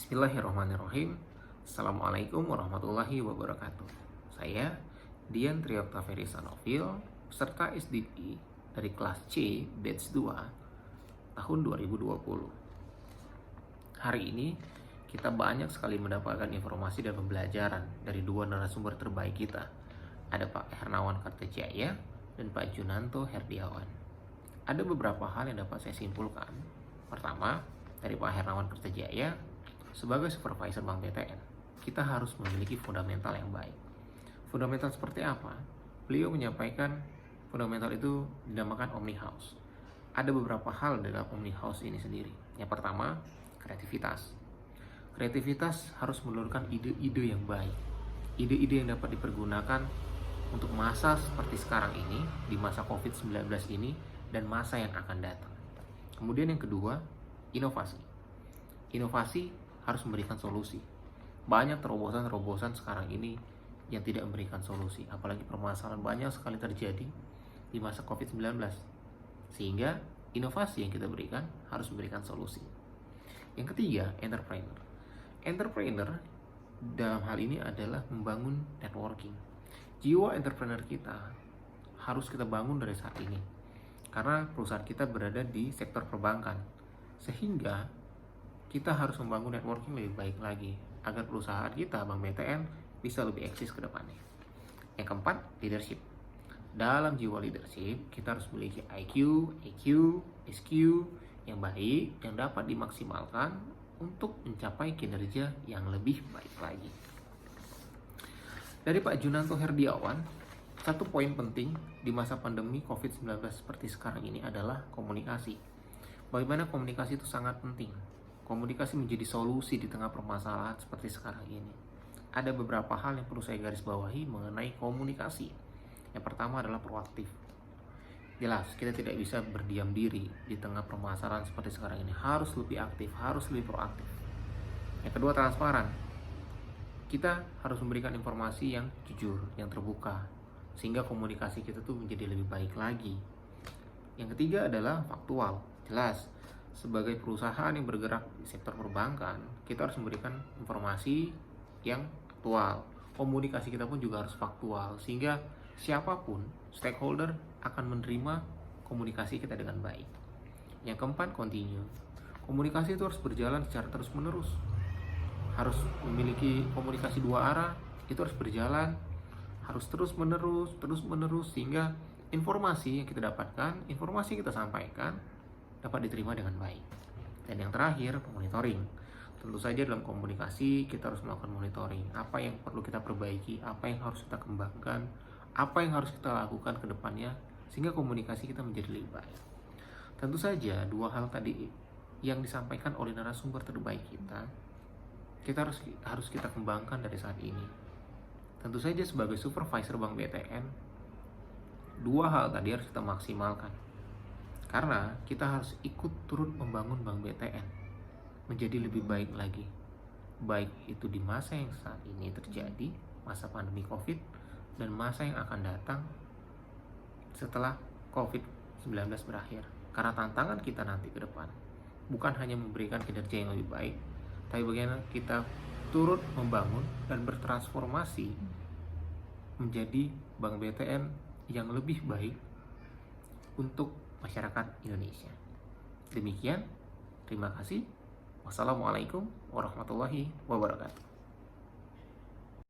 Bismillahirrahmanirrahim. Assalamualaikum warahmatullahi wabarakatuh. Saya Dian Trioktaveri Sanovil, peserta SDP dari kelas C batch 2 tahun 2020. Hari ini kita banyak sekali mendapatkan informasi dan pembelajaran dari dua narasumber terbaik kita. Ada Pak Hernawan Kartajaya dan Pak Junanto Herdiawan. Ada beberapa hal yang dapat saya simpulkan. Pertama, dari Pak Hernawan Kartajaya, sebagai supervisor Bank BTN, kita harus memiliki fundamental yang baik. Fundamental seperti apa? Beliau menyampaikan fundamental itu dinamakan Omni House. Ada beberapa hal dalam Omni House ini sendiri. Yang pertama, kreativitas. Kreativitas harus menelurkan ide-ide yang baik. Ide-ide yang dapat dipergunakan untuk masa seperti sekarang ini, di masa COVID-19 ini, dan masa yang akan datang. Kemudian yang kedua, inovasi. Inovasi harus memberikan solusi. Banyak terobosan-terobosan sekarang ini yang tidak memberikan solusi, apalagi permasalahan banyak sekali terjadi di masa COVID-19. Sehingga inovasi yang kita berikan harus memberikan solusi. Yang ketiga, entrepreneur. Entrepreneur dalam hal ini adalah membangun networking. Jiwa entrepreneur kita harus kita bangun dari saat ini. Karena perusahaan kita berada di sektor perbankan. Sehingga kita harus membangun networking lebih baik lagi agar perusahaan kita, Bank BTN, bisa lebih eksis ke depannya. Yang keempat, leadership. Dalam jiwa leadership, kita harus memiliki IQ, EQ, SQ yang baik, yang dapat dimaksimalkan untuk mencapai kinerja yang lebih baik lagi. Dari Pak Junanto Herdiawan, satu poin penting di masa pandemi COVID-19 seperti sekarang ini adalah komunikasi. Bagaimana komunikasi itu sangat penting. Komunikasi menjadi solusi di tengah permasalahan seperti sekarang ini. Ada beberapa hal yang perlu saya garis bawahi mengenai komunikasi. Yang pertama adalah proaktif. Jelas, kita tidak bisa berdiam diri di tengah permasalahan seperti sekarang ini. Harus lebih aktif, harus lebih proaktif. Yang kedua, transparan. Kita harus memberikan informasi yang jujur, yang terbuka, sehingga komunikasi kita tuh menjadi lebih baik lagi. Yang ketiga adalah faktual. Jelas, sebagai perusahaan yang bergerak di sektor perbankan, kita harus memberikan informasi yang aktual. Komunikasi kita pun juga harus faktual, sehingga siapapun stakeholder akan menerima komunikasi kita dengan baik. Yang keempat, continue. Komunikasi itu harus berjalan secara terus-menerus. Harus memiliki komunikasi dua arah, itu harus berjalan, harus terus-menerus, sehingga informasi yang kita dapatkan, informasi yang kita sampaikan, dapat diterima dengan baik. Dan yang terakhir, monitoring. Tentu saja dalam komunikasi kita harus melakukan monitoring. Apa yang perlu kita perbaiki, apa yang harus kita kembangkan, apa yang harus kita lakukan ke depannya, sehingga komunikasi kita menjadi lebih baik. Tentu saja dua hal tadi yang disampaikan oleh narasumber terbaik kita harus kita kembangkan dari saat ini. Tentu saja sebagai supervisor Bank BTN, dua hal tadi harus kita maksimalkan. Karena kita harus ikut turut membangun Bank BTN menjadi lebih baik lagi. Baik itu di masa yang saat ini terjadi, masa pandemi COVID, dan masa yang akan datang setelah COVID-19 berakhir. Karena tantangan kita nanti ke depan bukan hanya memberikan kinerja yang lebih baik, tapi bagaimana kita turut membangun dan bertransformasi menjadi Bank BTN yang lebih baik untuk masyarakat Indonesia. Demikian, terima kasih. Wassalamualaikum warahmatullahi wabarakatuh.